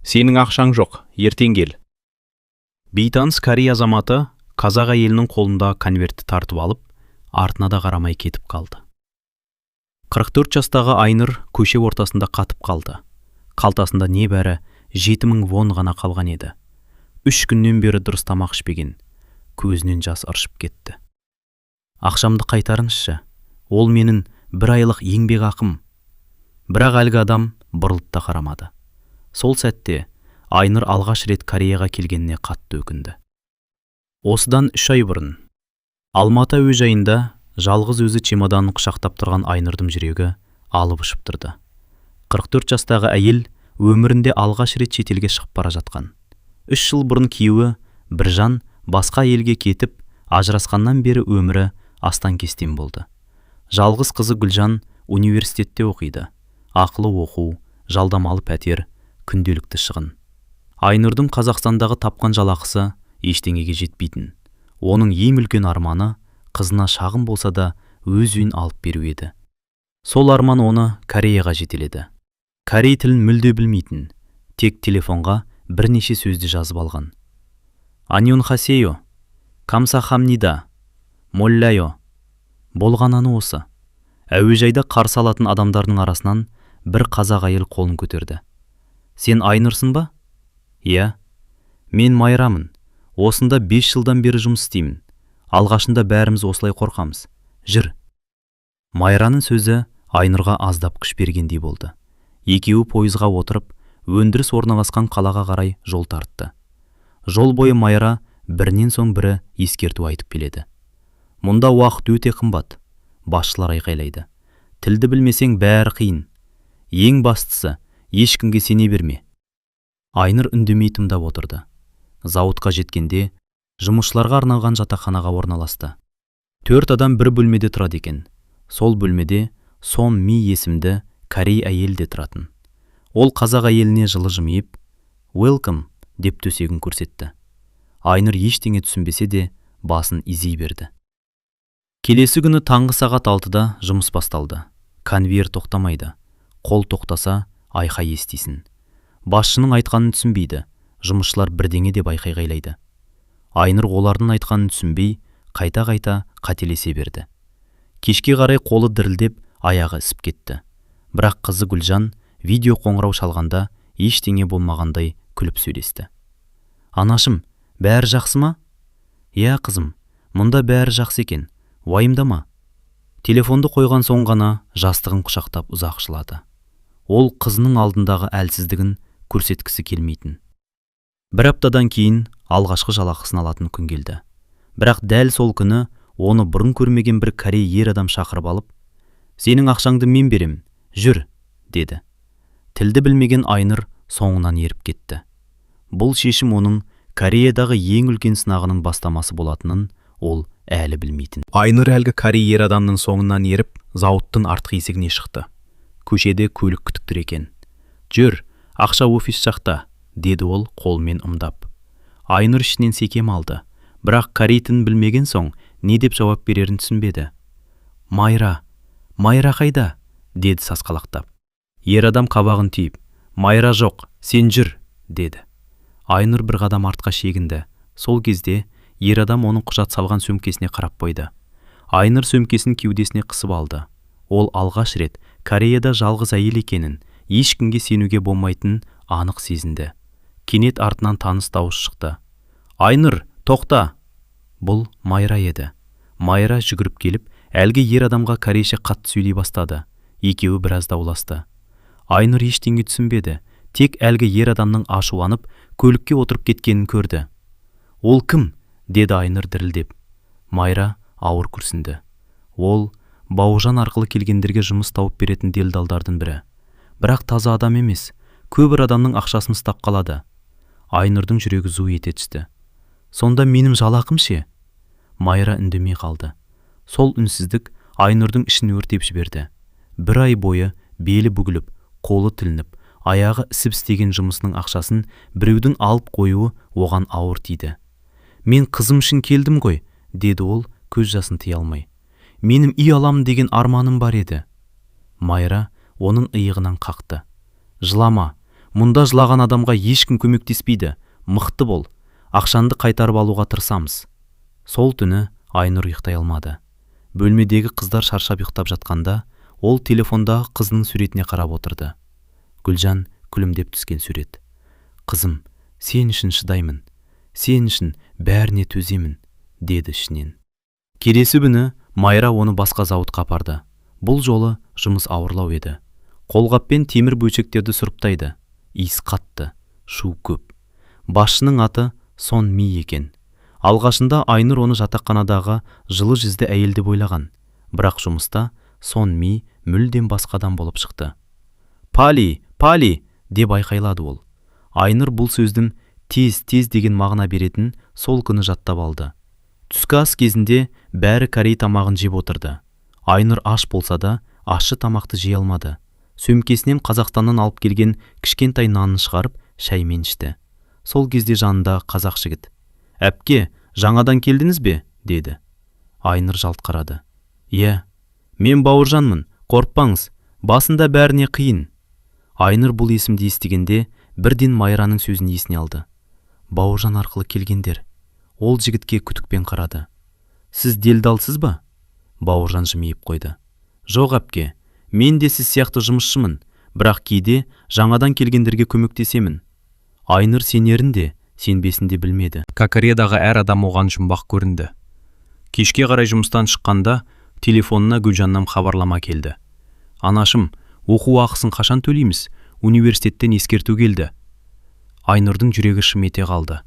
Сенің ақшаң жоқ, ертең кел. Бейтаныс Корей азаматы қазақ әйелінің қолында конвертті тартып алып, артына да қарамай кетіп қалды. 44 жастағы Айнұр көше ортасында қатып қалды. Қалтасында небәрі 7000 вон ғана қалған еді. 3 күннен бері дұрыс тамақ ішпеген. Көзінен жас ыршып кетті. Ақшамды қайтарыңызшы. Ол менің 1 айлық еңбек ақым. Бірақ әлгі адам бұрылып та қарамады. Сол сәтте Айнұр алғаш рет Кореяға келгеніне қатты өкінді. Осыдан 3 ай бұрын Алматы әуежайында жалғыз өзі чемоданын құшақтап тұрған Айнұрдың жүрегі алып ұшып тұрды. 44 жастағы әйел өмірінде алғаш рет шетелге шығып бара жатқан. 3 жыл бұрын күйеуі Біржан басқа елге кетіп, ажырасқаннан бері өмірі астан-кестен болды. Жалғыз қызы Гүлжан университетте оқиды. Ақылы оқу, жалдамалы пәтер, күнделікті шығын. Айнұрдың Қазақстандағы тапқан жалақысы ештеңеге жетпейтін. Оның ең үлкен арманы қызына шағын болса да өз үйін алып беру еді. Сол арман оны Кореяға жетеледі. Корей тілін мүлде білмейтін, тек телефонға бірнеше сөзді жазып алған. Аньонхасео, камсахамнида, молляйо. Болғананы осы. Әуежайда қарсы алатын адамдардың арасынан бір қазақ әйел қолын көтерді. Сен Айнұрсың ба? Иә. Мен Майрамын. Осында 5 жылдан бері жұмыс істеймін. Алғашында бәріміз осылай қорқамыз. Жүр. Майраның сөзі Айнұрға аздап күш бергендей болды. Екеуі пойызға отырып, өндіріс орналасқан қалаға қарай жол тартты. Жол бойы Майра бірінен соң бірі ескерту айтып келеді. Мұнда уақыт өте қымбат. Басшылар айқайлайды. Тілді білмесең бәрі қиын. Ең бастысы, ешкімге сене берме. Айнұр үндемей тыңдап отырды. Зауытқа жеткенде жұмысшыларға арналған жатақханаға орналасты. 4 адам бір бөлмеде тұрады екен. Сол бөлмеде Сон Ми есімді Корей әйел де тұратын. Ол қазақ әйеліне жылы жымиып, "Welcome" деп төсегін көрсетті. Айнұр ештеңе түсінбесе де басын изей берді. Келесі күні таңғы сағат 6-да жұмыс басталды. Конвейер тоқтамайды. Қол тоқтаса, айқай естисін. Басшының айтқанын түсінбейді. Жұмысшылар бірдеңе деп айқайлайды. Айнұр олардың айтқанын түсінбей, қайта-қайта қателесе берді. Кешке қарай қолы дірілдеп, аяғы ісіп кетті. Бірақ қызы Гүлжан видео қоңырау шалғанда ештеңе болмағандай күліп сөйлесті. Анашым, бәрі жақсы ма? Иә қызым, мұнда бәрі жақсы екен. Уайымдама. Телефонды қойған соң ғана жастығын құшақтап ұзақ жылады. Ол қызының алдындағы әлсіздігін көрсеткісі келмейтін. 1 аптадан кейін алғашқы жалақысын алатын күн келді. Бірақ дәл сол күні оны бұрын көрмеген бір корей ер адам шақырып алып, "Сенің ақшаңды мен берем, жүр", деді. Тілді білмеген Айнұр соңынан еріп кетті. Бұл шешім оның Кореядағы ең үлкен сынағының бастамасы болатынын ол әлі білмейтін. Айнұр әлгі корей ер адамның соңынан еріп, зауыттың артқы есігіне шықты. Көшеде көлік күтіп тұр екен. "Жүр, ақша офис жақта", деді ол қолмен ымдап. Айнұр ішінен секем алды, бірақ корей тілін білмеген соң не деп жауап берерін түсінбеді. Майра қайда?" деді сасқалақтап. Ер адам қабағын түйіп, "Майра жоқ, сен жүр", деді. Айнұр бір қадам артқа шегінді. Сол кезде ер адам оның құжат салған сөмкесіне қарап қойды. Айнұр сөмкесін кеудесіне қысып алды. Ол алғаш рет Кореяда жалғыз әйел екенін, ешкімге сенуге болмайтынын анық сезінді. Кенет артынан таныс дауыс шықты. "Айнұр, тоқта!" Бұл Майра еді. Майра жүгіріп келіп, әлгі ер адамға корейше қатты сөйлей бастады. Екеуі біраз дауласты. Айнұр ештеңе түсінбеді. Тек әлгі ер адамның ашуланып, көлікке отырып кеткенін көрді. "Ол кім?" деді Айнұр дірілдеп. Майра ауыр күрсінді. Ол Бауыржан арқылы келгендерге жұмыс тауып беретін делдалдардың бірі. Бірақ таза адам емес. Көбір адамның ақшасын ұстап қалады. Айнұрдың жүрегі зу ете түсті. "Сонда менің жалақым ше?" Майра үндемей қалды. Сол үнсіздік Айнұрдың ішін өртеп жіберді. 1 ай бойы белі бүгіліп, қолы тілініп, аяғы ісіп істеген жұмысының ақшасын біреудің алып қоюы оған ауыр тиді. "Мен қызым үшін келдім ғой", деді ол көз жасын тыя алмай. "Менің үй аламын деген арманым бар еді." Майра оның иығынан қақты. "Жылама, Мұнда жылаған адамға ешкім көмектеспейді. Мықты бол. Ақшанды қайтарып алуға тырысамыз. Сол түні Айнұр ұйықтай алмады. Бөлмедегі қыздар шаршап ұйықтап жатқанда, ол телефондағы қызының суретіне қарап отырды. Гүлжан күлімдеп түскен сурет. Қызым, сен үшін шыдаймын. Сен үшін бәріне төземін, деді ішінен. Келесі күні Майра оны басқа зауытқа апарды. Бұл жолы жұмыс ауырлау еді. Қолғаппен темір бөлшектерді сұрыптайды. Иіс қатты, шу көп. Басшының аты Сон Ми екен. Алғашында Айнұр оны жатақханадағы жылы жүзді әйел деп ойлаған. Бірақ жұмыста Сон Ми мүлдем басқадан болып шықты. Пали, Пали, деп айқайлады ол. Айнұр бұл сөздің тез деген мағына беретін сол күні жаттап алды. Түскі ас кезінде бәрі корей тамағын жеп отырды. Айнұр аш болса да, ащы тамақты жей алмады. Сөмкесінен Қазақстаннан алып келген кішкентай нанын шығарып, шаймен ішті. Сол кезде жанында қазақ жігіт. Әпке, жаңадан келдіңіз бе? Деді. Айнұр жалт қарады. Иә, мен Бауыржанмын, қорықпаңыз, басында бәріне қиын. Айнұр бұл есімді естігенде бірден Майраның сөзін есіне алды. Бауыржан арқылы келгендер. Ол жігітке күдікпен қарады. Сіз делдалсыз ба? Бауыржан жымиып қойды. Жоқ әпке, мен де сіз сияқты жұмысшымын, бірақ кейде жаңадан келгендерге көмектесемін. Айнұр сенерін де, сенбесін де білмеді. Кокореядағы әр адам оған жұмбақ көрінді. Кешке қарай жұмыстан шыққанда телефонына Гүлжаннан хабарлама келді. Анашым, оқу ақысын қашан төлейміз? Университеттен ескерту келді. Айнұрдың жүрегі шым ете қалды.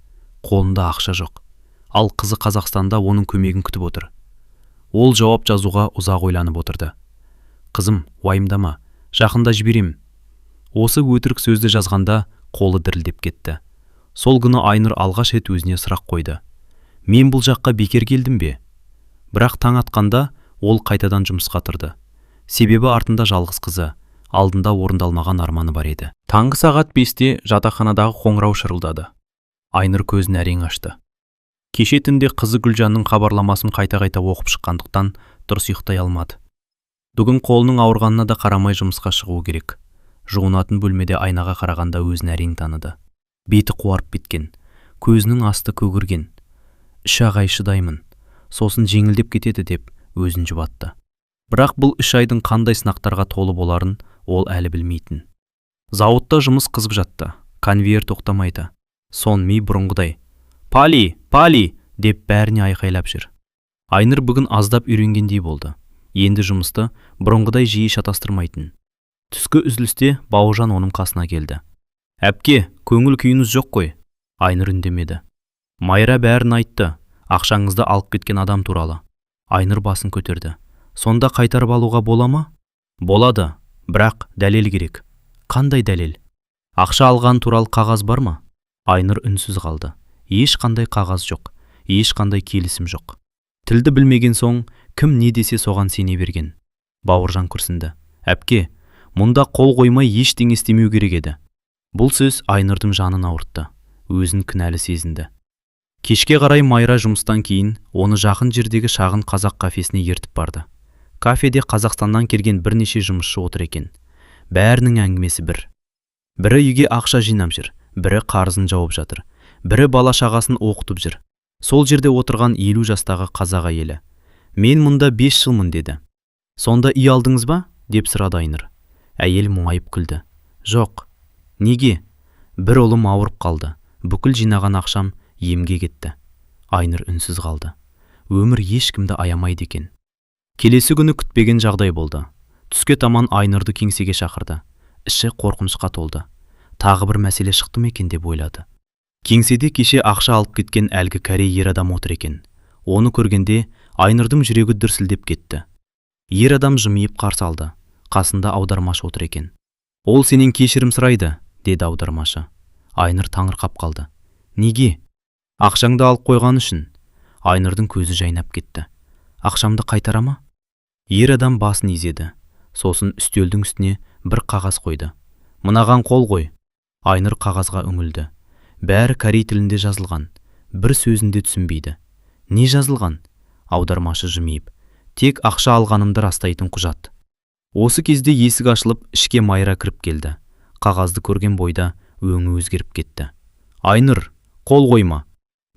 Қолында ақша жоқ. Ал қызы Қазақстанда оның көмегін күтіп отыр. Ол жауап жазуға ұзақ ойланып отырды. Қызым, уайымдама, жақында жіберем. Осы өтірік сөзді жазғанда қолы дірілдеп кетті. Сол күні Айнұр алғаш рет өзіне сұрақ қойды. Мен бұл жаққа бекер келдім бе? Бірақ таң атқанда ол қайтадан жұмысқа тұрды. Себебі артында жалғыз қызы, алдында орындалмаған арманы бар еді. Таңғы сағат 5-те жатақханадағы қоңырау шырылдады. Айнұр көзін әрең ашты. Кеше түнде қызы Гүлжанның хабарламасын қайта-қайта оқып шыққандықтан дұрыс ұйықтай алмады. Бүгін қолының ауырғанына да қарамай жұмысқа шығу керек. Жуынатын бөлмеде айнаға қарағанда өзін әрең таныды. Беті қуарып кеткен, көзінің асты көгерген. 3 ай шыдаймын, сосын жеңілдеп кетеді деп өзін жұбатты. Бірақ бұл 3 айдың қандай сынақтарға толы боларын ол әлі білмейтін. Зауытта жұмыс қызып жатты, конвейер тоқтамайды. Сон Ми бұрынғыдай «Пали, Пали!» деп бәріне айқайлап жүр. Айнұр бүгін аздап үйренгендей болды. Енді жұмысты бұрынғыдай жиі шатастырмайтын. Түскі үзілісте Бауыржан оның қасына келді. Әпке, көңіл күйіңіз жоқ қой. Айнұр үндемеді. Майра бәрін айтты, ақшаңызды алып кеткен адам туралы. Айнұр басын көтерді. Сонда қайтарып алуға бола ма? Болады, бірақ дәлел керек. Қандай дәлел? Ақша алған туралы қағаз бар ма? Айнұр үнсіз қалды. Ешқандай қағаз жоқ, ешқандай келісім жоқ. Тілді білмеген соң, кім не десе соған сене берген. Бауыржан күрсінді. Әпке, мұнда қол қоймай ештеңе істемеу керек еді. Бұл сөз Айнұрдың жанын ауыртты. Өзін кінәлі сезінді. Кешке қарай Майра жұмыстан кейін оны жақын жердегі шағын қазақ кафесіне ертіп барды. Кафеде Қазақстаннан келген бірнеше жұмысшы отыр екен. Бәрінің әңгімесі бір. Бірі үйге ақша жинап жүр, бірі қарызын жауып жатыр, бірі бала шағасын оқытып жүр. Сол жерде отырған 50 жастағы қазақ әйелі. Мен мұнда 5 жылмын деді. Сонда үй алдыңыз ба? Деп сұрады Айнұр. Әйел мұңайып күлді. Жоқ. Неге? Бір ұлым ауырып қалды. Бүкіл жинаған ақшам емге кетті. Айнұр үнсіз қалды. Өмір ешкімді аямайды екен. Келесі күні күтпеген жағдай болды. Түске таман Айнұрды кеңсеге шақырды. Іші қорқынышқа толды. Тағы бір мәселе шықты ма екен деп ойлады. Кеңседе кеше ақша алып кеткен әлгі корей ер адам отыр екен. Оны көргенде Айнұрдың жүрегі дүрсілдеп кетті. Ер адам жымиып қарсы алды. Қасында аудармашы отыр екен. Ол сенен кешірім сұрайды, деді аудармашы. Айнұр таңырқап қалды. Неге? Ақшаңды алып қойған үшін. Айнұрдың көзі жайнап кетті. Ақшамды қайтара ма? Ер адам басын изеді. Сосын үстелдің үстіне бір қағаз қойды. Мынаған қол қой. Айнұр қағазға үңілді. Бәрі корей тілінде жазылған. Бір сөзінде түсінбейді. Не жазылған? Аудармашы жымиып. Тек ақша алғанымды растайтын құжат. Осы кезде есік ашылып, ішке Майра кіріп келді. Қағазды көрген бойда өңі өзгеріп кетті. Айнұр, қол қойма.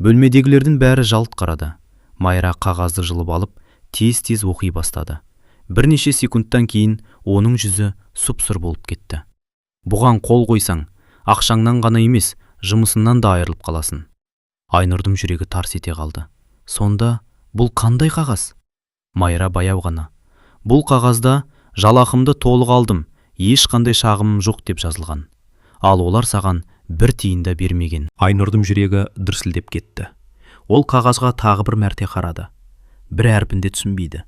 Бөлмедегілердің бәрі жалт қарады. Майра қағазды жылып алып, тез-тез оқи бастады. Бірнеше секундтан кейін оның жүзі сұп-сұр болып кетті. Бұған қол қойсаң, ақшаңнан ғана емес, жұмысынан да айырылып қаласың. Айнұрдың жүрегі тарс ете қалды. Сонда бұл қандай қағаз? Майра баяу ғана: бұл қағазда жалақымды толық алдым, ешқандай шағымым жоқ деп жазылған. Ал олар саған бір тиын да бермеген. Айнұрдың жүрегі дүрсілдеп кетті. Ол қағазға тағы бір мәрте қарады. Бір әрпінде түсінбейді.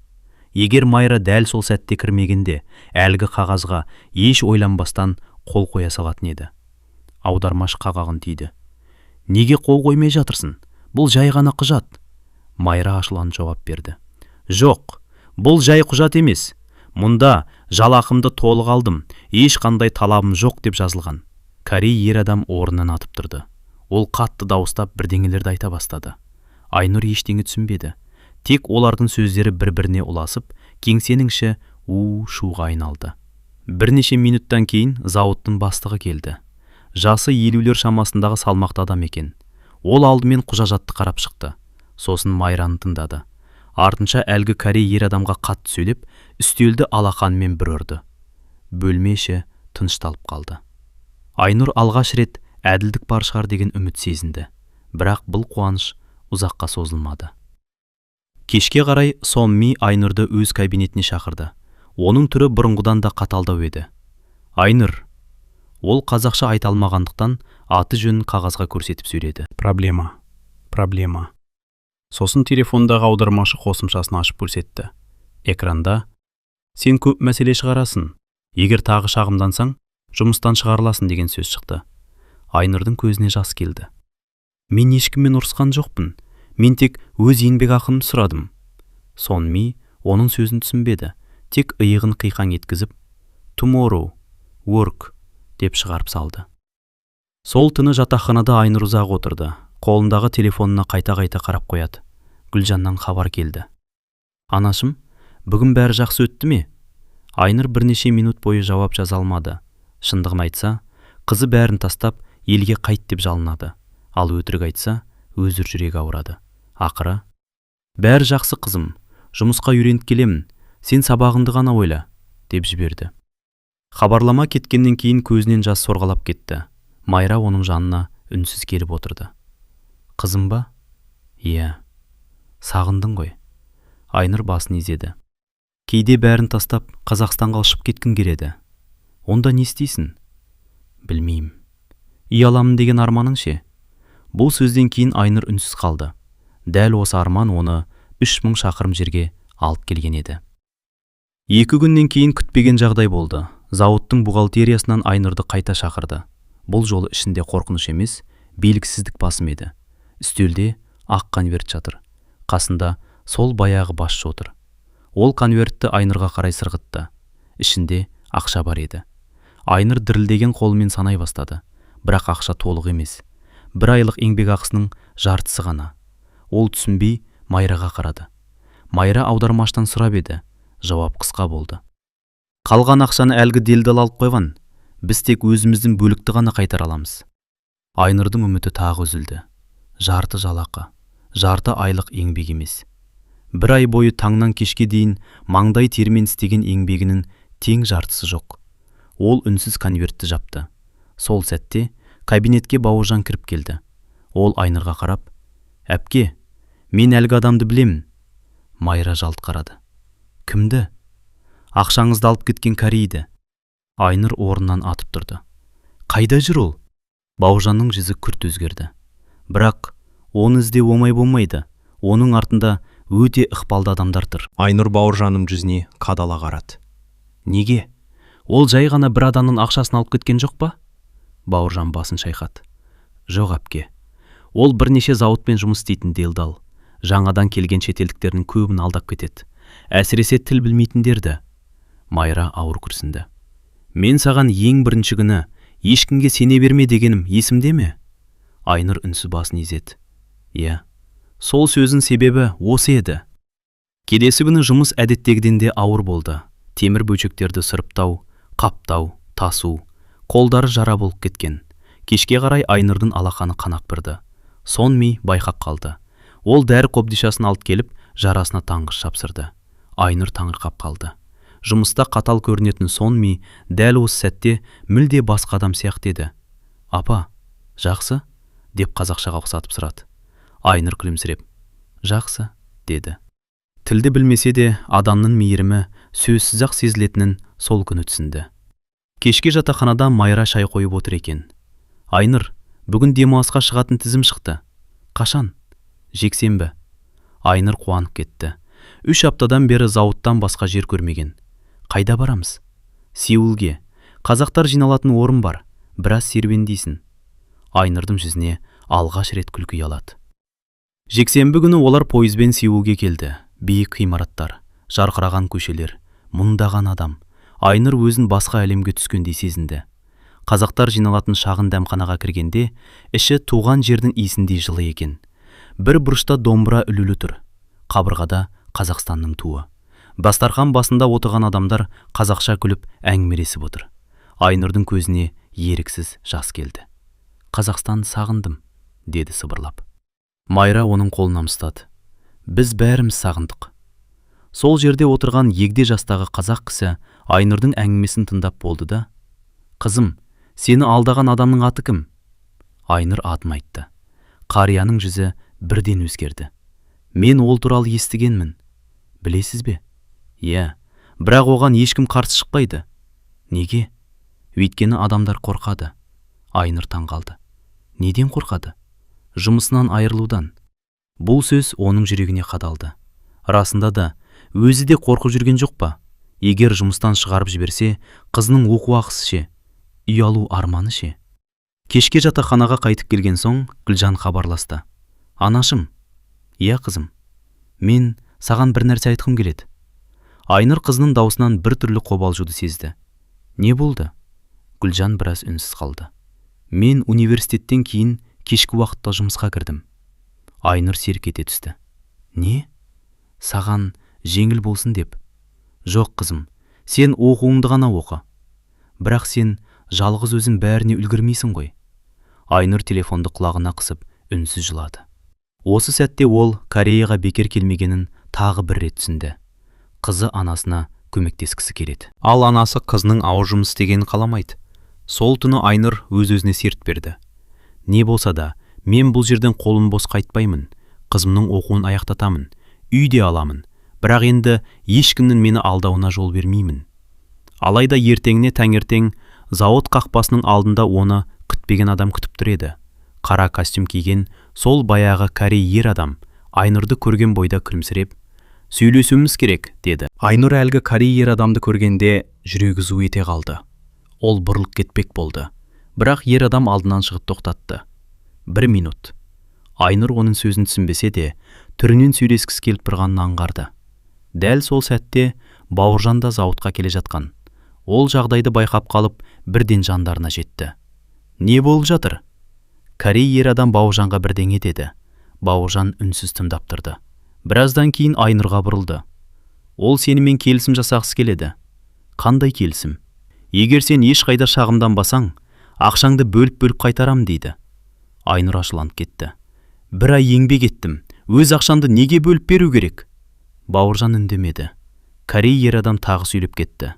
Егер Майра дәл сол сәтте кірмегенде, әлгі қағазға еш ойланбастан қол қоя салатын еді. Аудармаш қағағын түйді. Неге қол қоймай жатырсың? Бұл жай ғана құжат. Майра ашуланып жауап берді. Жоқ, бұл жай құжат емес. Мұнда жалақымды толық алдым, ешқандай талабым жоқ деп жазылған. Корей ер адам орнынан атып тұрды. Ол қатты дауыстап бірдеңелерді айта бастады. Айнұр ештеңе түсінбеді. Тек олардың сөздері бір-біріне ұласып, кеңсенің іші у-шуға айналды. Бірнеше минуттан кейін зауыттың бастығы келді. Жасы 50-лер шамасындағы салмақты адам екен. Ол алдымен құжатты қарап шықты. Сосын Майраны тыңдады. Артынша әлгі корей ер адамға қатты сөйлеп, үстелді алақанымен бір ұрды. Бөлме іші тынышталып қалды. Айнұр алғаш рет әділдік бар шығар деген үміт сезінді. Бірақ бұл қуаныш ұзаққа созылмады. Кешке қарай Сомми Айнұрды өз кабинетіне шақырды. Оның түрі бұрынғыдан да қаталдау еді. Айнұр. Ол қазақша айта алмағандықтан аты жөнін қағазға көрсетіп сөйледі. Проблема. Сосын телефондағы аудармашы қосымшасын ашып көрсетті. Экранда: сен көп мәселе шығарасың. Егер тағы шағымдансаң, жұмыстан шығарыласың деген сөз шықты. Айнұрдың көзіне жас келді. Мен ешкіммен ұрысқан жоқпын. Мен тек өз еңбек ақымды сұрадым. Сонми оның сөзін түсінбеді. Тек иығын қиқаң еткізіп, tomorrow, work деп шығарып салды. Сол түні жатақханада Айнұр ұзақ отырды. Қолындағы телефонына қайта-қайта қарап қояды. Гүлжаннан хабар келді. Анашым, бүгін бәрі жақсы өтті ме? Айнұр бірнеше минут бойы жауап жаза алмады. Шындығын айтса, қызы бәрін тастап, елге қайт деп жалынады. Ал өтірік айтса, өзір жүрегі ауырады. Ақыры: бәрі жақсы қызым, жұмысқа үйреніп келемін, сен сабағыңды ғана ойла, деп жіберді. Хабарлама кеткеннен кейін көзінен жас сорғалап кетті. Майра оның жанына үнсіз келіп отырды. Қызым ба? Иә. Сағындың ғой. Айнұр басын изеді. Кейде бәрін тастап, Қазақстанға ұшып кеткің келеді. Онда не істейсің? Білмеймін. Үй аламын деген арманың ше? Бұл сөзден кейін Айнұр үнсіз қалды. Дәл осы арман оны 3000 шақырым жерге алып келген еді. 2 күннен кейін күтпеген жағдай болды. Зауыттың бухгалтериясынан Айнұрды қайта шақырды. Бұл жолы ішінде қорқыныш емес, белгісіздік басым еді. Үстелде ақ конверт жатыр. Қасында сол баяғы басшы отыр. Ол конвертті Айнұрға қарай сырғытты. Ішінде ақша бар еді. Айнұр дірілдеген қолымен санай бастады. Бірақ ақша толық емес. 1 айлық еңбек ақысының жартысы ғана. Ол түсінбей Майраға қарады. Майра аудармаштан сұрап еді. Жауап қысқа болды. Қалған ақшаны әлгі делдал алып қойған. Біз тек өзіміздің бөлікті ғана қайтара аламыз. Айнұрдың үміті тағы үзілді. Жарты жалақы, жарты айлық еңбек емес. 1 ай бойы таңнан кешке дейін маңдай термен істеген еңбегінің тең жартысы жоқ. Ол үнсіз конвертті жапты. Сол сәтте кабинетке Бауыржан кіріп келді. Ол Айнұрға қарап: әпке, мен әлгі адамды білемін. Майра жалт қарады. Кімді? Ақшаңызды алып кеткен корейді. Айнұр орнынан атып тұрды. Қайда жүр ол? Бауыржанның жүзі күрт өзгерді. Бірақ оны іздеу оңай болмайды. Оның артында өте ықпалды адамдар тұр. Айнұр Бауыржанның жүзіне қадала қарады. Неге? Ол жай ғана бір адамның ақшасын алып кеткен жоқ па? Бауыржан басын шайқады. Жоқ әпке. Ол бірнеше зауытпен жұмыс істейтін делдал. Жаңадан келген шетелдіктердің көбін алдап кетеді. Әсіресе тіл білмейтіндерді. Майра ауыр күрсінді. Мен саған ең бірінші күні ешкімге сене берме дегенім есімде ме? Айнұр үнсіз басын изеді. Иә. Сол сөздің себебі осы еді. Келесі күні жұмыс әдеттегіден де ауыр болды. Темір бөлшектерді сұрыптау, қаптау, тасу, қолдары жара болып кеткен. Кешке қарай Айнырдың алақаны қанап бірді. Сонми байқап қалды. Ол дәрі қобдишасын алып келіп, жарасына таңғыш шапсырды. Айныр таңырқап қалды. Жұмыста қатал көрінетін Сонми дәл осы сәтте мүлде басқа адам сияқты еді. «Апа, жақсы?» деп қазақшаға ұқсатып сұрады. Айныр күлімсіреп, «Жақсы», деді. Тілді білмесе де адамның мейірімі сөзсіз-ақ сезілетінін сол күні түсінді. Кешке жатақханада Майра шай қойып отыр екен. «Айныр, бүгін демалысқа шығатын тізім шықты. Қашан?» «Жексенбі». Айныр қуанып кетті. 3 аптадан бері зауыттан басқа жер көрмеген. «Қайда барамыз?» «Сеулге. Қазақтар жиналатын орын бар. Біраз серуендейсің». Айнырдың жүзіне алғаш рет күлкі ұялады. Жексенбі күні олар пойызбен Сеулге келді. Биік ғимараттар, жарқыраған көшелер, мыңдаған адам. Айныр өзін басқа әлемге түскендей сезінді. Қазақтар жиналатын шағын дәмханаға кіргенде, іші туған жердің иісіндей жылы екен. Бір бұрышта домбыра үлілі тұр. Қабырғада Қазақстанның туы. Дастархан басында отырған адамдар қазақша күліп әңгімелесіп отыр. Айнырдың көзіне еріксіз жас келді. «Қазақстанды сағындым», деді сыбырлап. Майра оның қолынан ұстады. «Біз бәріміз сағындық». Сол жерде отырған егде жастағы қазақ кісі Айнырдың әңгімесін тыңдап болды да: «Қызым, сені алдаған адамның аты кім?» Айныр атын айтты. Қарияның жүзі бірден өзгерді. «Мен ол туралы естігенмін». «Білесіз бе?» «Иә, бірақ оған ешкім қарсы шықпайды». «Неге?» «Өйткені адамдар қорқады». Айныр таңғалды. «Неден қорқады?» «Жұмысынан айырылудан». Бұл сөз оның жүрегіне қадалды. Расында да, өзі де қорқып жүрген жоқ па? Егер жұмыстан шығарып жіберсе, қызының оқу ақысы ше? Үй алу арманы ше? Кешке жатақханаға қайтып келген соң, Гүлжан хабарласты. «Анашым». «Иә, қызым. Мен саған бір нәрсе айтқым келеді». Айныр қызының даусынан бір түрлі қобалжуды сезді. «Не болды?» Гүлжан біраз үнсіз қалды. «Мен университеттен кейін кешкі уақытта жұмысқа кірдім». Айныр серк ете түсті. «Не? Саған жеңіл болсын деп?» «Жоқ, қызым, сен оқуыңды ғана оқы. Бірақ сен жалғыз өзің бәріне үлгірмейсің ғой». Айныр телефонды құлағына қысып үнсіз жылады. Осы сәтте ол Кореяға бекер келмегенін тағы бір рет түсінді. Қызы анасына көмектескісі келеді. Ал анасы қызының ауыр жұмыс істегенін қаламайды. Сол түні Айныр өз-өзіне серт берді. «Не болса да, мен бұл жерден қолым бос қайтпаймын. Қызымның оқуын аяқтатамын. Үйде аламын. Бірақ енді ешкімнің мені алдауына жол бермеймін». Алайда ертеңіне таңертең зауыт қақпасының алдында оны күтпеген адам күтіп тұр еді. Қара костюм киген сол баяғы корей ер адам Айнырды көрген бойда күлімсіреп, «Сөйлесуіміз керек», деді. Айныр әлгі корей ер адамды көргенде жүрегі зу ете қалды. Ол бұрылып кетпек болды. Бірақ ер адам алдынан шығып тоқтатты. «1 минут». Айныр оның сөзін түсінбесе де, түрінен сөйлескісі келіп тұрғанын аңғарды. Дәл сол сәтте Бауыржан да зауытқа келе жатқан. Ол жағдайды байқап қалып, бірден жандарына жетті. «Не болып жатыр?» Корей ер адам Бауыржанға бірдеңе деді. Бауыржан үнсіз тыңдап тұрды. Біраздан кейін Айнырға бұрылды. «Ол сенімен келісім жасағысы келеді». «Қандай келісім?» «Егер сен ешқайда шағымданбасаң, ақшаңды бөліп қайтарам», дейді. Айныр ашуланып кетті. «1 ай еңбек еттім. Өз ақшамды неге бөліп беру керек?» Бауыржан үндемеді. Корей ер адам тағы сөйлеп кетті.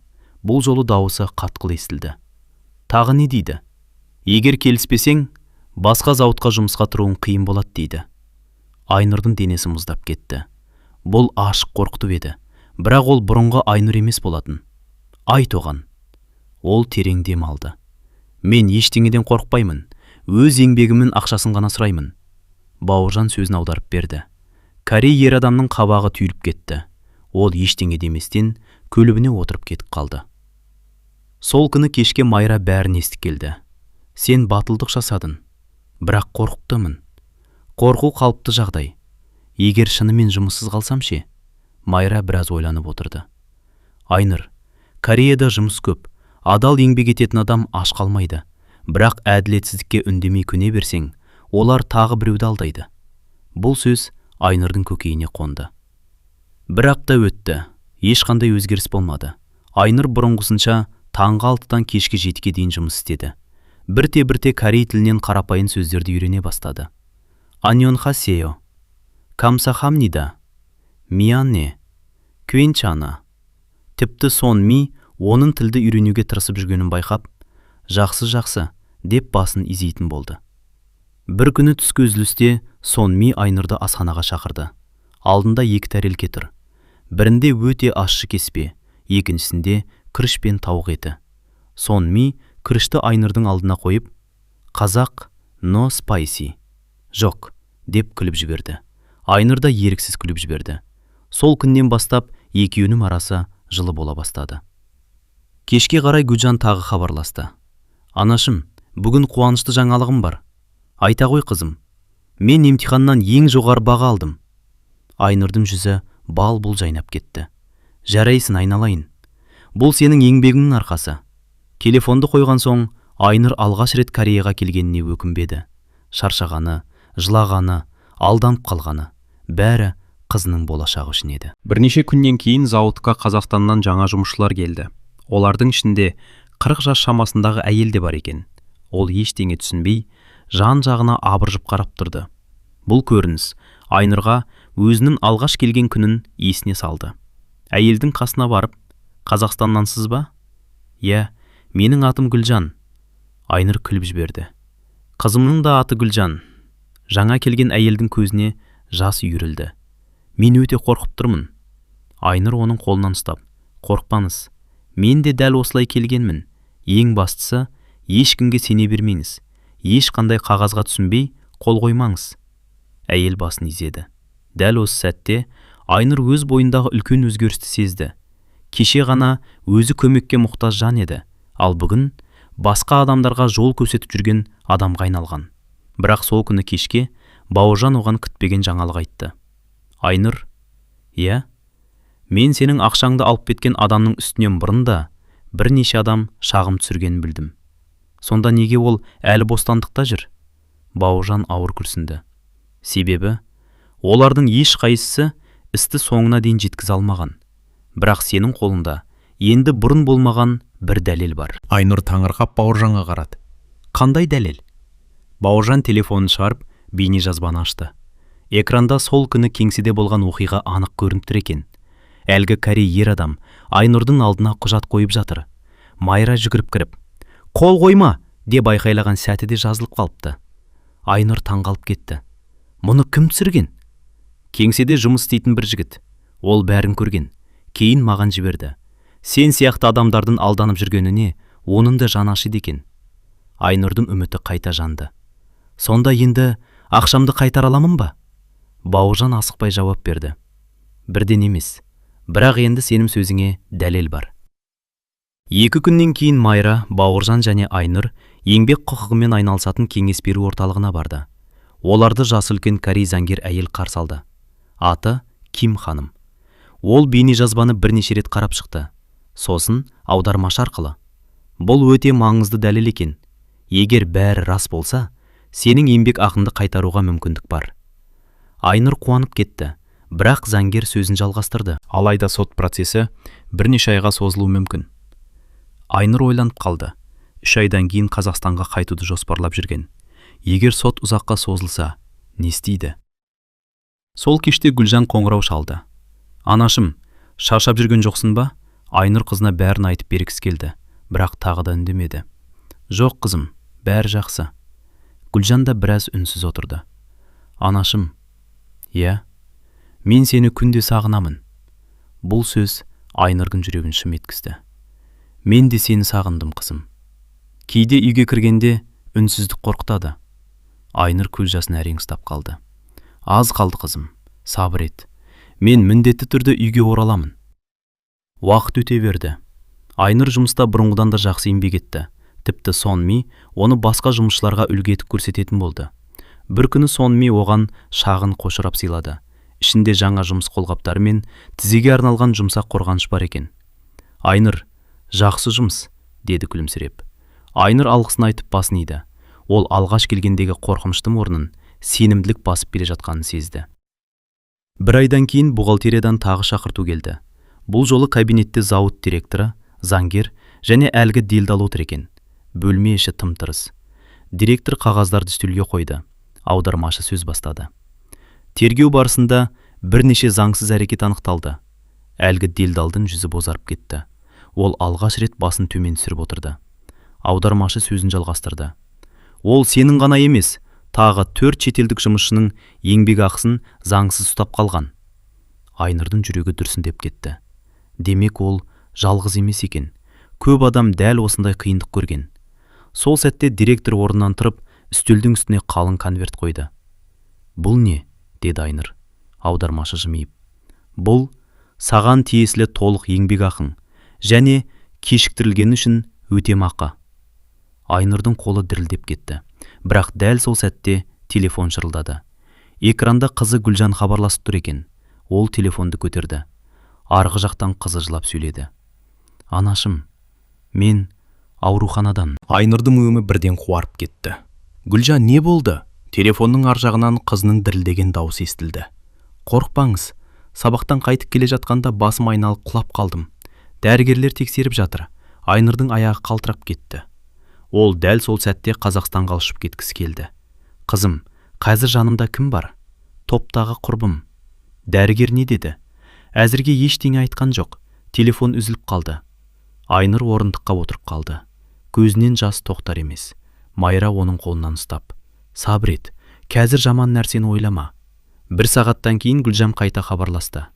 Бұл жолы дауысы қатқыл естілді. «Тағы не дейді?» «Егер келіспесең, басқа зауытқа жұмысқа тұруың қиын болады», дейді. Айнырдың денесі мұздап кетті. Бұл ашық қорқытып еді. Бірақ ол бұрынғы Айныр емес болатын. «Айт оған». Ол терең дем алды. «Мен ештеңеден қорықпаймын. Өз еңбегімнің ақшасын ғана сұраймын». Бауыржан сөзін аударып берді. Корей ер адамның қабағы түйіліп кетті. Ол ештеңе деместен көлігіне отырып кетіп қалды. Сол күні кешке Майра бәрін естіп келді. «Сен батылдық жасадың. Бірақ қорқыптымын». «Қорқу қалыпты жағдай. Егер шынымен жұмыссыз қалсам ше?» Майра біраз ойланып отырды. «Айныр, Кореяда жұмыс көп. Адал еңбек ететін адам аш қалмайды. Бірақ әділетсіздікке үндемей көне берсең, олар тағы біреуді алдайды». Бұл сөз Айнырдың көкейіне қонды. 1 апта өтті. Ешқандай өзгеріс болмады. Айныр бұрынғысынша таңғы 6-тан кешкі 7-ге дейін жұмыс істеді. бірте-бірте корей тілінен қарапайым сөздерді үйрене бастады. Аньонхасео, камсахамнида, мианне, квенчана. Тіпті Сон Ми оның тілді үйренуге тырысып жүргенін байқап, жақсы деп басын изейтін болды. Бір күні түскі үзілісте Сон Ми Айнұрды асханаға шақырды. Алдында 2 тәрелке тұр. Бірінде өте ащы кеспе, екіншісінде күріш пен тауық еті. Сон Ми күрішті Айнұрдың алдына қойып, "Қазақ, no spicy." "Жоқ", деп күліп жіберді. Айнұр да еріксіз күліп жіберді. Сол күннен бастап екеуінің арасы жылы бола бастады. Кешке қарай Гүлжан тағы хабарласты. "Анашым, бүгін қуанышты жаңалығым бар. Айта ғой қызым, мен емтиханнан ең жоғары баға алдым." Айнұрдың жүзі бал-бұл жайнап кетті. "Жарайсың, айналайын. Бұл сенің еңбегіңнің арқасы." Телефонды қойған соң, Айнұр алғаш рет Кореяға келгеніне өкінбеді. Шаршағаны, жылағаны, алданып қалғаны, бәрі қызының болашағы үшін еді. Бірнеше күннен кейін зауытқа Қазақстаннан жаңа жұмысшылар келді. Олардың ішінде 40 жас шамасындағы әйел де бар екен. Ол ештеңе түсінбей, жан-жағына абыржып қарап тұрды. Бұл көрініс Айнұрға өзінің алғаш келген күнін есіне салды. Әйелдің қасына барып, "Қазақстаннансыз ба?" "Иә, менің атым Гүлжан." Айнұр күліп жіберді. "Қызымның да аты Гүлжан." Жаңа келген әйелдің көзіне жас үйірілді. "Мен өте қорқып тұрмын." Айнұр оның қолынан ұстап, "Қорықпаңыз, мен де дәл осылай келгенмін. Ең бастысы, ешкімге сене бермеңіз. Ешқандай қағазға түсінбей, қол қоймаңыз." Әйел басын изеді. Дәл осы сәтте Айнұр өз бойындағы үлкен өзгерісті сезді. Кеше ғана өзі көмекке мұқтаж жан еді, ал бүгін басқа адамдарға жол көрсетіп жүрген адамға айналған. Бірақ сол күні кешке Бауыржан оған күтпеген жаңалық айтты. "Айнұр, иә, мен сенің ақшаңды алып кеткен адамның үстінен бұрын да бірнеше адам шағым түсіргенін білдім. Сонда неге ол әлі бостандықта жүр?" Бауыржан ауыр күрсінді. "Себебі, олардың ешқайсысы істі соңына дейін жеткізе алмаған. Бірақ сенің қолында енді бұрын болмаған бір дәлел бар." Айнұр таңырқап Бауыржанға қарады. "Қандай дәлел?" Бауыржан телефонын шығарып, бейнежазбаны ашты. Экранда сол күні кеңседе болған оқиға анық көрініп тұр екен. Әлгі корей ер адам Айнұрдың алдына құжат қойып жатыр. Майра жүгіріп кіріп, "Қол қойма!" деп айқайлаған сәті де жазылып қалыпты. Айнұр таңғалып кетті. Мұны кім түсірген? Кеңседе жұмыс істейтін бір жігіт. Ол бәрін көрген. Кейін маған жіберді. Сен сияқты адамдардың алданып жүргеніне оның да жаны ашиды екен. Айнұрдың үміті қайта жанды. "Сонда енді ақшамды қайтара аламын ба?" Бауыржан асықпай жауап берді. "Бірден емес, бірақ енді сенің сөзіңе дәлел бар." 2 күннен кейін Майра, Бауыржан және Айнұр еңбек құқығымен айналысатын кеңес беру орталығына барды. Оларды жасы үлкен корей заңгер әйел қарсы алды. Аты Ким ханым. Ол бейнежазбаны бірнеше рет қарап шықты. Сосын аудармашы арқылы: "Бұл өте маңызды дәлел екен. Егер бәрі рас болса, сенің еңбек ақыңды қайтаруға мүмкіндік бар." Айнұр қуанып кетті, бірақ заңгер сөзін жалғастырды. Алайда сот процесі бірнеше айға созылуы мүмкін. Айнұр ойланып қалды. 3 айдан кейін Қазақстанға қайтуды жоспарлап жүрген. Егер сот ұзаққа созылса, не істейді? Сол кеште Гүлжан қоңырау шалды. "Анашым, шаршап жүрген жоқсың ба?" Айнұр қызына бәрін айтып бергісі келді, бірақ тағы да үндемеді. "Жоқ қызым, бәрі жақсы." Гүлжан да біраз үнсіз отырды. "Анашым, иә, мен сені күнде сағынамын." Бұл сөз Айнұрдың жүрегін шым еткізді. "Мен де сені сағындым қызым." Кейде үйге кіргенде үнсіздік қорқытады. Айнұр көз жасын әрең ұстап қалды. "Аз қалды қызым, сабыр ет. Мен міндетті түрде үйге ораламын." Уақыт өте берді. Айнұр жұмыста бұрынғыдан да жақсы еңбек етті. Тіпті Сон Ми оны басқа жұмысшыларға үлгі етіп көрсететін болды. Бір күні Сон Ми оған шағын қошырап сыйлады. Ішінде жаңа жұмыс қолғаптары мен тізеге арналған жұмсақ қорғаныш бар екен. "Айнұр, жақсы жұмыс", деді күлімсіреп. Айнұр алғысын айтып басын иді. Ол алғаш келгендегі қорқыныштың орнын сенімділік басып келе жатқанын сезді. 1 айдан кейін бухгалтериядан тағы шақырту келді. Бұл жолы кабинетте зауыт директоры, заңгер және әлгі делдал отыр екен. Бөлме іші тым-тырыс. Директор қағаздарды үстелге қойды. Аудармашы сөз бастады. Тергеу барысында бірнеше заңсыз әрекет анықталды. Әлгі делдалдың жүзі бозарып кетті. Ол алғаш рет басын төмен түсіріп отырды. Аудармашы сөзін жалғастырды. Ол сенің ғана емес, тағы 4 шетелдік жұмысшының еңбек ақысын заңсыз ұстап қалған. Айнұрдың жүрегі дүрсіндеп кетті. Демек ол жалғыз емес екен. Көп адам дәл осындай қиындық көрген. Сол сәтте директор орнынан тұрып, үстелдің үстіне қалың конверт қойды. Бұл не? Деді Айнұр. Аудармашы жымиып. Бұл саған тиесілі толық еңбек ақың және кешіктірілгені үшін өтемақы. Айнұрдың қолы дірілдеп кетті. Бірақ дәл сол сәтте телефон шырылдады. Экранда қызы Гүлжан хабарласып тұр екен. Ол телефонды көтерді. Арғы жақтан қызы жылап сөйледі. Анашым, мен ауруханадан. Айнұрдың өңі бірден қуарып кетті. Гүлжан, не болды? Телефонның ар жағынан қызының дірілдеген дауысы естілді. Қорықпаңыз, сабақтан қайтып келе жатқанда басым айналып құлап қалдым. Дәрігерлер тексеріп жатыр. Айнұрдың аяғы қалтырап кетті. Ол дәл сол сәтте Қазақстанға ұшып кеткісі келді. Қызым, қазір жанымда кім бар? Топтағы құрбым. Дәрігер не деді? Әзірге ештеңе айтқан жоқ. Телефон үзіліп қалды. Айнұр орындыққа отырып қалды. Көзінен жас тоқтар емес. Майра оның қолынан ұстап. Сабыр ет, қазір жаман нәрсені ойлама. 1 сағаттан кейін Гүлжан қайта хабарласты.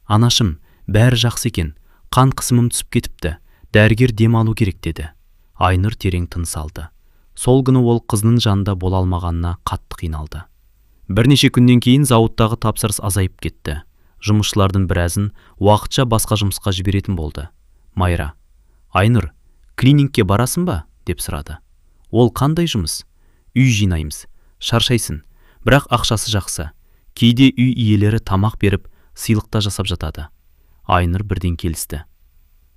Анашым, бәрі жақсы екен. Қан қысымым түсіп кетіпті. Дәрігер дем алу керек деді. Айнұр терең тыныс алды. Сол күні ол қызының жанында бола алмағанына қатты қиналды. Бірнеше күннен кейін зауыттағы тапсырыс азайып кетті. Жұмысшылардың біразын уақытша басқа жұмысқа жіберетін болды. Майра, Айнұр, клиникке барасың ба? Деп сұрады. Ол қандай жұмыс? Үй жинаймыз. Шаршайсың, бірақ ақшасы жақсы. Кейде үй иелері тамақ беріп, сыйлықта жасап жатады. Айнұр бірден келісті.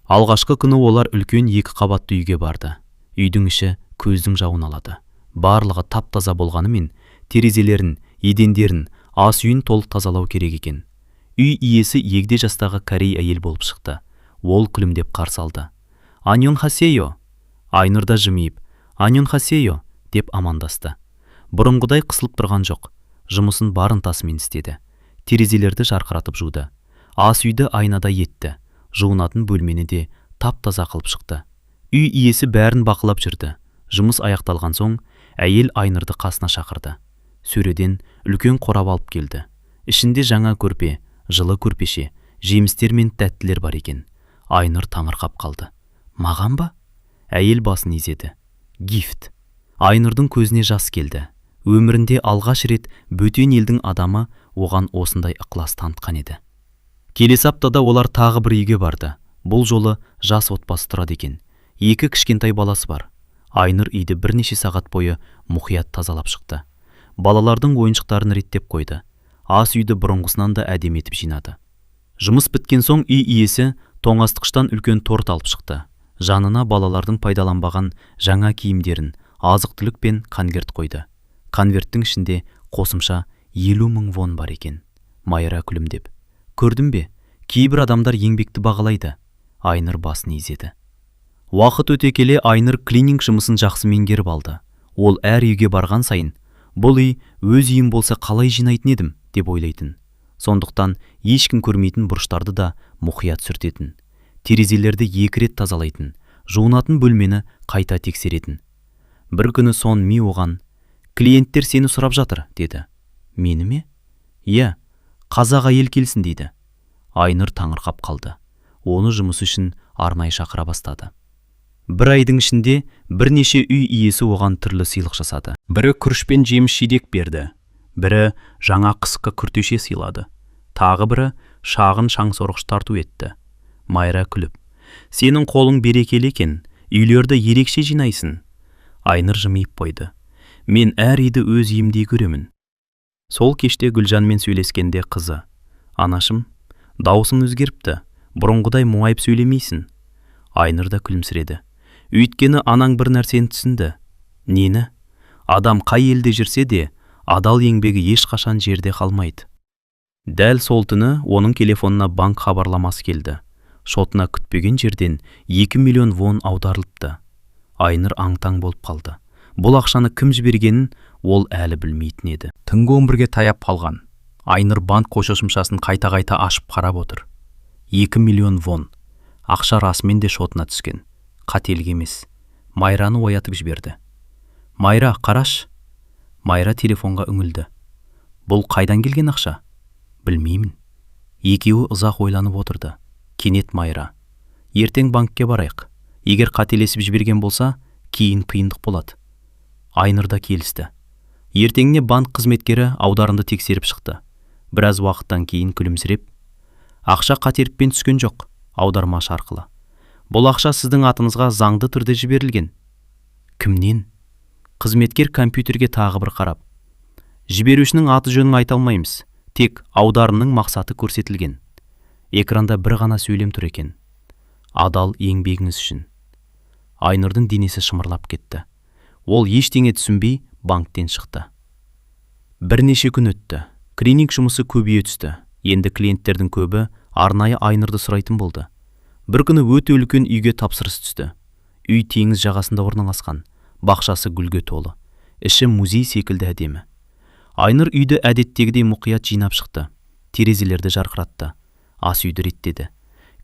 Алғашқы күні олар үлкен 2 қабатты үйге барды. Үйдің іші көздің жауын алады. Барлығы тап-таза болғанымен, терезелерін, едендерін, ас үйін толық тазалау керек екен. Үй иесі егде жастағы корей әйел болып шықты. Ол күлімдеп қарсы алды. Аньон хасейо. Айнұр да жымиып, Аньон хасейо деп амандасты. Бұрынғыдай қысылып тұрған жоқ. Жұмысын бар ынтасымен істеді. Терезелерді жарқыратып жуды. Ас үйді айнада етті. Жуынатын бөлмені де тап-таза қылып шықты. Үй иесі бәрін бақылап жүрді. Жұмыс аяқталған соң, әйел Айнұрды қасына шақырды. Сөреден үлкен қорап алып келді. Ішінде жаңа көрпе, жылы көрпеше, жемістер мен тәттілер бар екен. Айнұр таңырқап қалды. Маған ба? Әйел басын изеді. Гифт. Айнұрдың көзіне жас келді. Өмірінде алғаш рет бөтен елдің адамы оған осындай ықылас танытқан еді. Келесі аптада олар тағы бір үйге барды. Бұл жолы жас отбасы тұрады екен. 2 кішкентай баласы бар. Айнұр үйді бірнеше сағат бойы мұқият тазалап шықты. Балалардың ойыншықтарын реттеп қойды. Ас үйді бұрынғысынан да әдемі етіп жинады. Жұмыс біткен соң үй иесі тоңазытқыштан үлкен торт алып шықты. Жанына балалардың пайдаланбаған жаңа киімдерін, азық-түлік пен конверт қойды. Конверттің ішінде қосымша 50 000 вон бар екен. Майра күлімдеп. Көрдің бе? Кейбір адамдар еңбекті бағалайды. Айнұр басын изеді. Уақыт өте келе Айнұр клининг жұмысын жақсы меңгеріп алды. Ол әр үйге барған сайын, бұл үй өз үйім болса қалай жинайтын едім деп ойлайтын. Сондықтан ешкім көрмейтін бұрыштарды да мұқият сүртетін. Терезелерді 2 рет тазалайтын, жуынатын бөлмені қайта тексеретін. Бір күні Сон Ми оған, клиенттер сені сұрап жатыр, деді. Мені ме? Иә, қазақ әйел келсін дейді. Айнұр таңырқап қалды. Оны жұмыс үшін арнайы шақыра бастады. Бір айдың ішінде бірнеше үй иесі оған түрлі сыйлық жасады. Бірі күріш пен жеміс жидек берді. Бірі жаңа қысқы күртеше сыйлады. Тағы бірі шағын шаңсорғыш тарту етті. Майра күліп, сенің қолың берекелі екен, үйлерді ерекше жинайсың. Айнұр жымиып қойды. Мен әр үйді өз үйімдей көремін. Сол кеште Гүлжанмен сөйлескенде қызы, анашым, даусың өзгеріпті, бұрынғыдай мұңайып сөйлемейсің. Айнұр да күлімсіреді. Өйткені анаң бір нәрсені түсінді. Нені? Адам қай елде жүрсе де, адал еңбегі ешқашан жерде қалмайды. Дәл сол түні оның телефонына банк хабарламасы келді. Шотына күтпеген жерден 2 миллион вон аударылыпты. Айныр аң-таң болып қалды. Бұл ақшаны кім жібергенін ол әлі білмейтін еді. Түнгі 11-ге таяп қалған. Айныр банк қосымшасын қайта-қайта ашып қарап отыр. 2 миллион вон. Ақша расымен де шотына түскен. Қателік емес. Майраны оятып жіберді. Майра, қараш. Майра телефонға үңілді. Бұл қайдан келген ақша? Білмеймін. Екеуі ұзақ ойланып отырды. Кенет Майра: ертең банкке барайық. Егер қателесіп жіберген болса, кейін қиындық болады. Айныр да келісті. Ертеңіне банк қызметкері аударымды тексеріп шықты. Біраз уақыттан кейін күлімсіреп: ақша қателікпен түскен жоқ, аудармашы арқылы. Бұл ақша сіздің атыңызға заңды түрде жіберілген. Кімнен? Қызметкер компьютерге тағы бір қарап: жіберушінің аты жөнін айта алмаймыз, тек аударымның мақсаты көрсетілген. Экранда бір ғана сөйлем тұр екен: адал еңбегіңіз үшін. Айнырдың денесі шымырлап кетті. Ол ештеңе түсінбей банктен шықты. Бірнеше күн өтті. Клиник жұмысы көбейе түсті. Енді клиенттердің көбі арнайы Айнырды сұрайтын болды. Бір күні өте үлкен үйге тапсырыс түсті. Үй теңіз жағасында орналасқан. Бақшасы гүлге толы. Іші музей секілді әдемі. Айныр үйді әдеттегідей мұқият жинап шықты. Терезелерді жарқыратты. Ас үйді реттеді.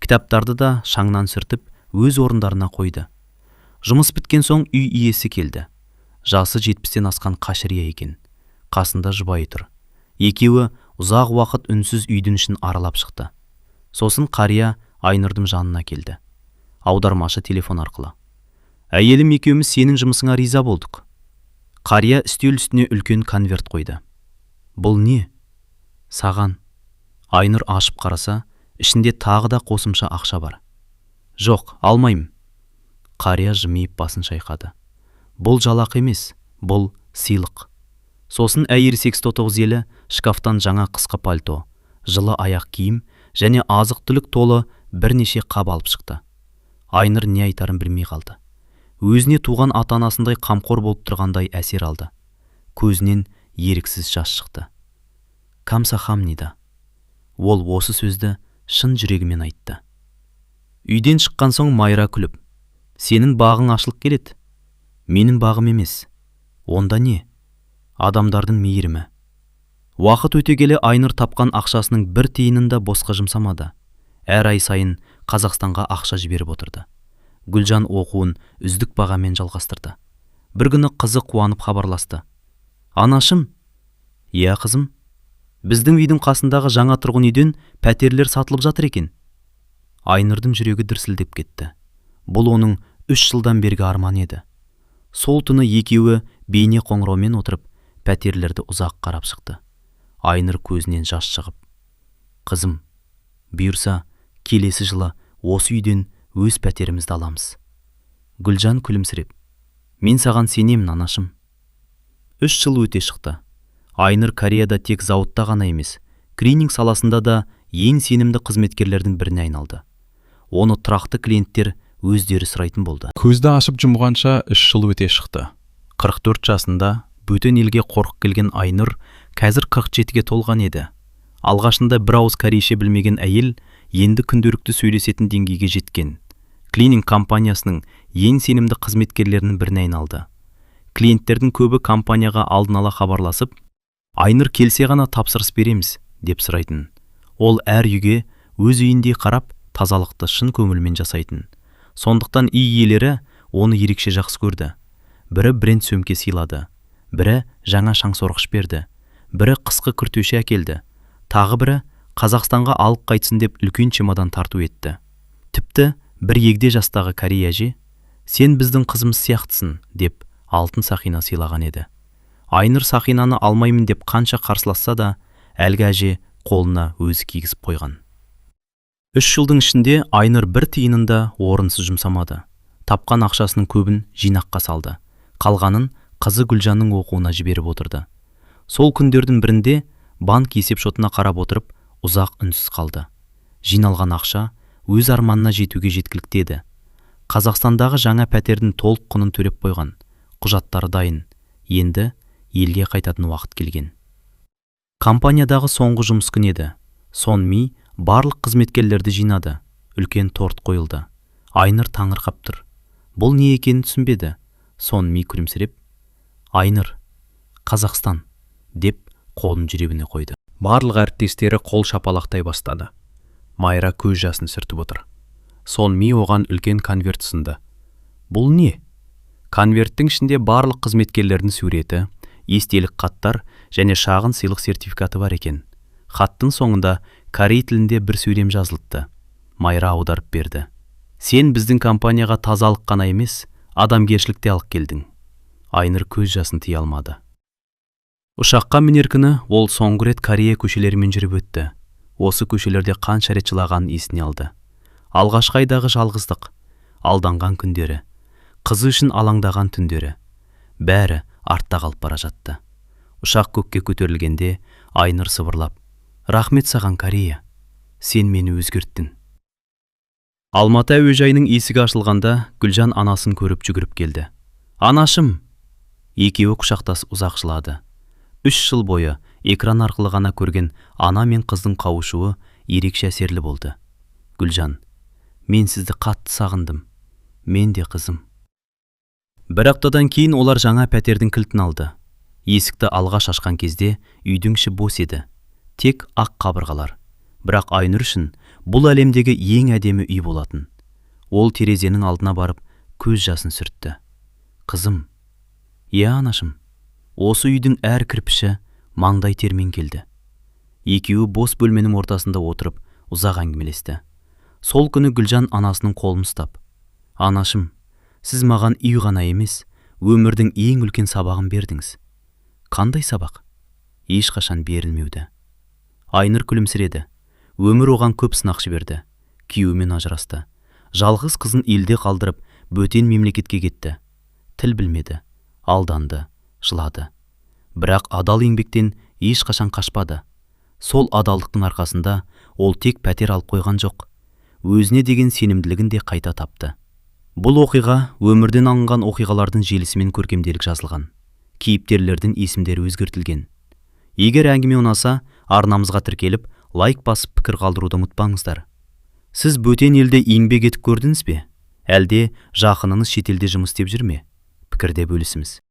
Кітаптарды да шаңнан сүртіп, өз орындарына қойды. Жұмыс біткен соң үй иесі келді. Жасы 70-тен асқан қашырия екен. Қасында жұбайы тұр. Екеуі ұзақ уақыт үнсіз үйдің ішін аралап шықты. Сосын қария Айнырдың жанына келді. Аудармашы телефон арқылы: әйелім екеуміз сенің жұмысыңа риза болдық. Қария үстел үстіне үлкен конверт қойды. Бұл не? Саған. Айныр ашып қараса, ішінде тағы да қосымша ақша бар. Жоқ, алмаймын. Қария жымиып басын шайқады. Бұл жалақы емес, бұл сыйлық. Сосын әйел 89 елі шкафтан жаңа қысқы пальто, жылы аяқ киім және азық-түлік толы бірнеше қап алып шықты. Айныр не айтарын білмей қалды. Өзіне туған ата-анасындай қамқор болып тұрғандай әсер алды. Көзінен еріксіз жас шықты. Камсахамнида. Ол осы сөзді шын жүрегімен айтты. Үйден шыққан соң Майра күліп: сенің бағың ашылып келеді. Менің бағым емес. Онда не? Адамдардың мейірімі. Уақыт өте келе Айныр тапқан ақшасының бір тиынын да босқа жұмсамады. Әр ай сайын Қазақстанға ақша жіберіп отырды. Гүлжан оқуын үздік бағамен жалғастырды. Бір күні қызы қуанып хабарласты: анашым. Иә қызым, біздің үйдің қасындағы жаңа тұрғын үйден пәтерлер сатылып жатыр екен. Айнырдың жүрегі дүрсілдеп кетті. Бұл оның 3 жылдан бергі арман еді. Сол түні екеуі бейне қоңыраумен отырып, пәтерлерді ұзақ қарап шықты. Айныр көзінен жас шығып: қызым, бұйырса, келесі жылы осы үйден өз пәтерімізді аламыз. Гүлжан күлімсіреп: мен саған сенемін, анашым. 3 жыл өте шықты. Айныр Кореяда тек зауытта ғана емес, клининг саласында да ең сенімді қызметкерлердің біріне айналды. Оны тұрақты клиенттер өздері сұрайтын болды. Көзді ашып жұмғанша 3 жыл өте шықты. 44 жасында бөтен елге қорқып келген Айныр қазір 47-ге толған еді. Алғашында бір ауыз корейше білмеген әйел енді күнделікті сөйлесетін деңгейге жеткен. Клининг компаниясының ең сенімді қызметкерлерінің біріне айналды. Клиенттердің көбі компанияға алдын ала хабарласып, Айныр келсе ғана тапсырыс береміз деп сұрайтын. Ол әр үйге өз үйіндей қарап, тазалықты шын көңілмен жасайтын. Сондықтан үй иелері оны ерекше жақсы көрді. Бірі бренд сөмке сыйлады, бірі жаңа шаңсорғыш берді, бірі қысқы күртеше әкелді, тағы бірі Қазақстанға алып қайтсын деп үлкен чемодан тарту етті. Тіпті бір егде жастағы Корей әже «сен біздің қызымыз сияқтысың» деп алтын сақина сыйлаған еді. Айныр сақинаны алмаймын деп қанша қарсыласса да, әлгі әже қолына өзі кигізіп қойған. 3 жылдың ішінде Айныр бір тиынын да орынсыз жұмсамады. Тапқан ақшасының көбін жинаққа салды. Қалғанын қызы Гүлжанның оқуына жіберіп отырды. Сол күндердің бірінде банк есепшотына қарап отырып, ұзақ үнсіз қалды. Жиналған ақша өз арманына жетуге жеткілікті еді. Қазақстандағы жаңа пәтердің толық құнын төлеп қойған. Құжаттары дайын. Енді елге қайтатын уақыт келген. Компаниядағы соңғы жұмыс күні еді. Сонми барлық қызметкерлерді жинады. Үлкен торт қойылды. Айныр таңырқап тұр. Бұл не екенін түсінбеді. Сонымен күлімсіреп, Айнұр, Қазақстан, деп қолын жүрегіне қойды. Барлық әріптестері қол шапалақтай бастады. Майра көз жасын сүртіп отыр. Сонымен оған үлкен конверт ұсынды. Бұл не? Конверттің ішінде барлық қызметкерлердің суреті, естелік хаттар және шағын сыйлық сертификаты бар екен. Хаттың соңында корей тілінде бір сөйлем жазылыпты. Майра аударып берді. Сен біздің компанияға тазалық қана емес, адамгершілік те алып келдің. Айнұр көз жасын тыя алмады. Ұшаққа мінер күні ол соңғы рет Корея көшелерімен жүріп өтті. Осы көшелерде қанша рет жылағанын есіне алды. Алғашқы айдағы жалғыздық, алданған күндері, қызы үшін алаңдаған түндері, бәрі артта қалып бара жатты. Ұшақ көкке көтерілгенде Айнұр сыбырлап, рахмет саған Корея, сен мені өзгерттің. Алматы әуежайының есігі ашылғанда Гүлжан анасын көріп жүгіріп келді. Анашым! Екеуі құшақтас ұзақ жылады. 3 жыл бойы экран арқылы ғана көрген ана мен қыздың қауышуы ерекше әсерлі болды. Гүлжан, мен сізді қатты сағындым. Мен де қызым. Бір аптадан кейін олар жаңа пәтердің кілтін алды. Есікті алғаш ашқан кезде үйдің іші бос еді. Тек ақ қабырғалар. Бірақ Айнұр үшін бұл әлемдегі ең әдемі үй болатын. Ол терезенің алдына барып көз жасын сүртті. Қызым, иә анашым, осы үйдің әр кірпіші маңдай термен келді. Екеуі бос бөлменің ортасында отырып ұзақ әңгімелесті. Сол күні Гүлжан анасының қолын ұстап, анашым, сіз маған үй ғана емес, өмірдің ең үлкен сабағын бердіңіз. Қандай сабақ? Ешқашан берілмеуді. Айнұр күлімсіреді. Өмір оған көп сынақ жіберді. Күйеуімен ажырасты. Жалғыз қызын елде қалдырып, бөтен мемлекетке кетті. Тіл білмеді, алданды, жылады. Бірақ адал еңбектен ешқашан қашпады. Сол адалдықтың арқасында ол тек пәтер алып қойған жоқ, өзіне деген сенімділігін де қайта тапты. Бұл оқиға өмірден алынған оқиғалардың желісімен көркемделік жазылған. Кейіпкерлердің есімдері өзгертілген. Егер әңгіме ұнаса, арнамызға тіркеліп, лайк басып пікір қалдыруды ұмытпаңыздар. Сіз бөтен елде еңбек етіп көрдіңіз бе? Әлде жақыныңыз шетелде жұмыс істеп жүр ме? Пікірде бөлісіңіз.